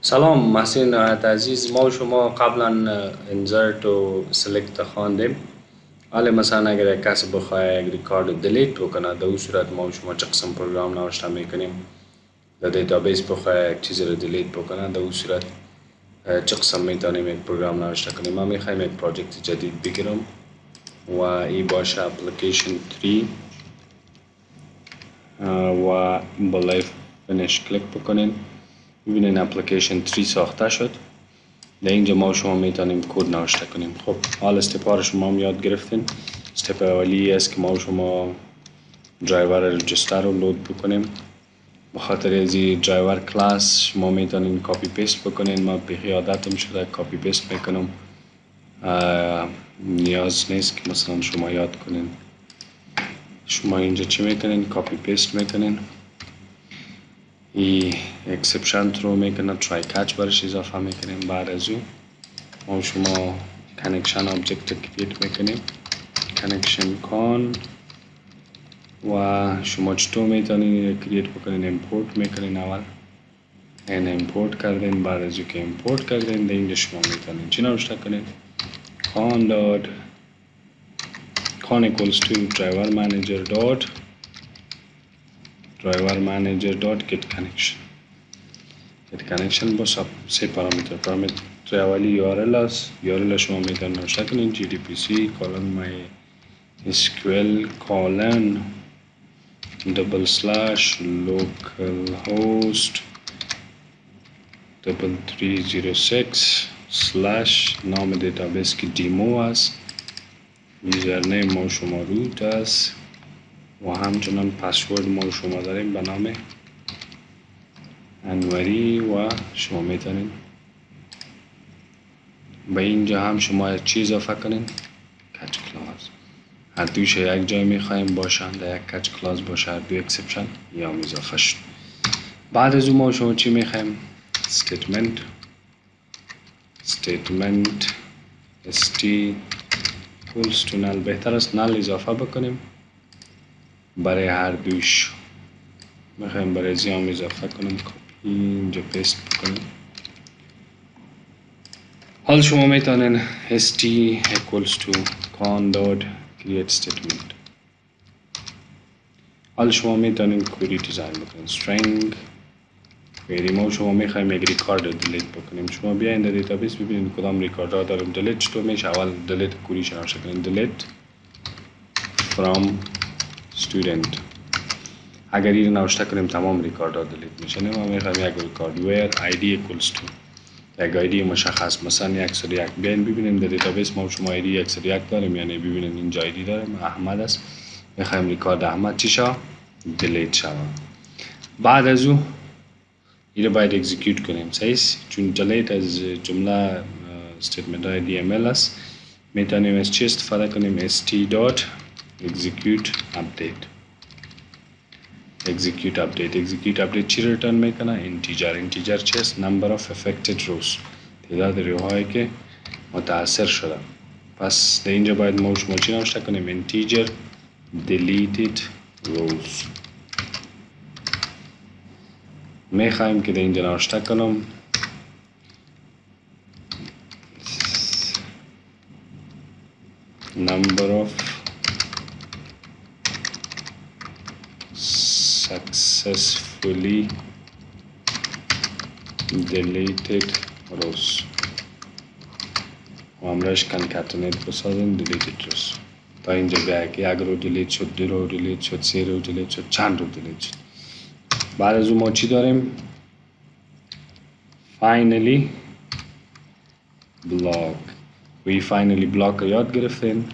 سلام محسن نهایت عزیز. ما و شما قبلا انزرت و سلکت خواندیم. حالا مثلا اگر یک کسی بخواه یک ریکارد دلیت بکنه، در اون صورت ما و شما چه قسم پروگرام نوشته میکنیم؟ در دیتابیس بخواه یک چیز رو دلیت بکنه، در اون صورت چه قسم میتونیم یک پروگرام نوشته کنیم؟ ما میخوایم یک پروژکت جدید بگیرم و این باشه اپلیکیشن 3 و بالای فینیش کلیک بکنین. ببینین اپلیکیشن 3 ساخته شد. در اینجا ما شما میتونیم کد نوشته کنیم. خب حال استپ ها رو شما هم یاد گرفتین. استپ اولی است که ما شما درایور رجستر رو لود بکنیم. بخاطر از این درایور کلاس شما میتونین کاپی پیست بکنین. ما به عادتم شده کاپی پیست میکنم، نیاز نیست که مثلا شما یاد کنین. شما اینجا چی میکنین؟ کاپی پیست میکنین. این اکسپشن رو میکنه، ترای کچ برش اضافه میکنیم. بعد از اون ما شما کانکشن آبجکت کریت میکنیم، کانکشن کن و شما چطور میتونین کریت بکنین؟ امپورت میکنین. اول این امپورت کردین، بعد از که امپورت کردین در اینجا شما میتونین چی نوشته کنین؟ کان داد کان equals to driver manager dot get connection با سه پارامتر اولی URL است. URL شما میتونین نوشته کنین JDBC colon mysql colon /localhost 3306 نام دیتابیس که دیمو است، یوزرنیم ما شما روت است و همچنان پسورد ما شما داریم به نام انوری و شما میتونین به اینجا هم شما چی اضافه کنین؟ کچ کلاس. هر دوش یک جای میخوایم باشن، در یک کچ کلاس باشه، هر دو اکسپشن یا اضافه شد. بعد از اون ما شما چی میخوایم؟ statement st equals to null. بهتر است null اضافه بکنیم برای هر دوش. میخوایم برای زیام اضافه کنیم، کپی اینجا پیست بکنیم. حال شما میتونین st equals to con dot create statement. حال شما میتونین کوری دیزاین بکنین. string query ما شما میخوایم یک ریکارد رو دلیت بکنیم. شما بیاین در دیتابیس ببینید کدام ریکارد ها داریم دلیت چطور میشه. اول دلیت کوری شناسه کنین. delete from student. اگر این نوشته کنیم تمام ریکارد ها دلیت میشه. ما میخوایم یک ریکارد where id equals to یک آیدی مشخص، مثلا 101. بیاین ببینیم در دیتابیس ما شما آیدی 101 داریم، یعنی ببینیم اینجا آیدی داریم احمد است. میخوایم ریکارد احمد چی شود؟ دلیت شود. بعد از او این باید اکزیکیوت کنیم. صحیح؟ چون دلیت از جمله استیتمنت های DML است. میتونیم از چی استفاده کنیم؟ st.execute update. execute update چی ریترن میکنه؟ integer چی است؟ number of affected rows، تعداد روهایی که متاثر شده. پس در اینجا باید ما شما چی نوشته کنیم؟ integer deleted rows. میخوایم که در اینجا نوشته کنم number of successfully deleted rows و همراهش concatenate بسازیم deleted rows تا اینجا بیا که یک رو دلیت شد، دو رو دلیت شد، سه رو دلیت شد، چند رو دلیت شد. بعد از اون ما چی داریم؟ finally block. وی finally block رو یاد گرفتیم.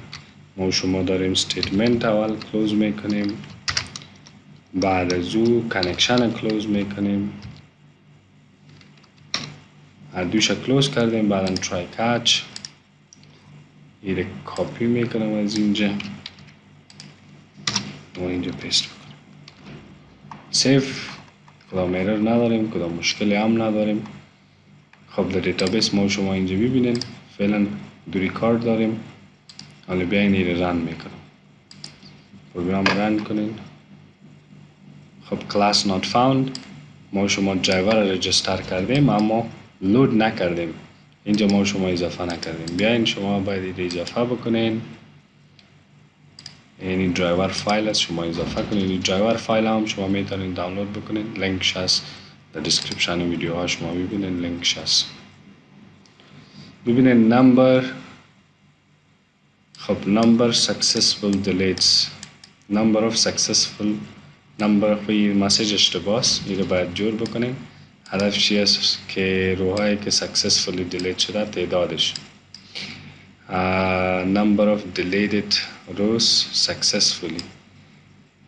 ما شما داریم statement اول کلوز میکنیم، بعد از او کانکشن کلوز میکنیم، هر دوش کلوز کردیم. بعدا ترای کچ این کپی میکنم از اینجا و اینجا پیست میکنم. سیف. کدام ایرر نداریم، کدام مشکلی هم نداریم. خب در دیتابیس ما شما اینجا ببینین فعلا دو ریکارد داریم. حالا بیاین این رن میکنم، پروگرام رن کنین. خب کلاس not found، ما شما درایور رجستر کردیم اما لود نکردیم، اینجا ما شما اضافه نکردیم. بیاین شما باید اضافه بکنین. این درایور فایل است، شما اضافه کنید. این درایور فایل هم شما میتونید دانلود بکنید، لینکش هست در دیسکریپشن ویدیو ها، شما ببینید لینکش هست. ببینید نمبر، خب نمبر successful deletes، نمبر of successful، نمبر خوی مسیج اشتباس، این رو باید جور بکنیم. هدف چی است که روهایی که successfully delete شده تعدادش. number of deleted rows successfully،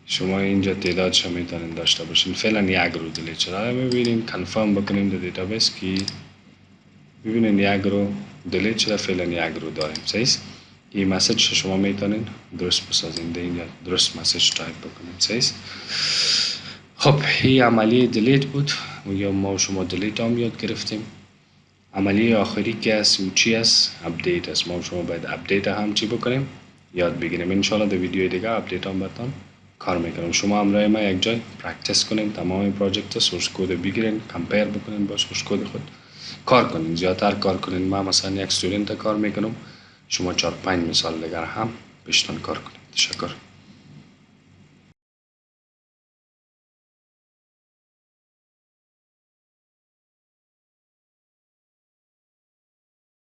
شما اینجا تعدادش میتونید داشته باشین. فعلا یک رو دلیت شده. میبینیم کنفرم بکنیم در دیتابیس که ببینید یک رو دلیت شده، فعلا یک رو داریم. صحیح. این مسیج شما میتونید درست بسازین، در اینجا درست مسیج تایپ بکنیم. صحیح. خب این عملی دلیت بود و یا ما شما دلیت هم یاد گرفتیم. عملی آخری که است و چی است؟ اپدیت است. ما شما باید اپدیت هم چی بکنیم؟ یاد بگیریم. انشالله در ویدیو دیگه اپدیت هم براتون کار میکنم. شما همراه ما یک جای پرکتیس کنین، تمام پروژکت سورس کد بگیرین، کمپیر بکنین با سورس کد خود، کار کنین، زیادتر کار کنین. ما مثلا یک استودنت کار میکنم، شما 4-5 مثال دیگر هم بیشتر کار کنین. تشکر.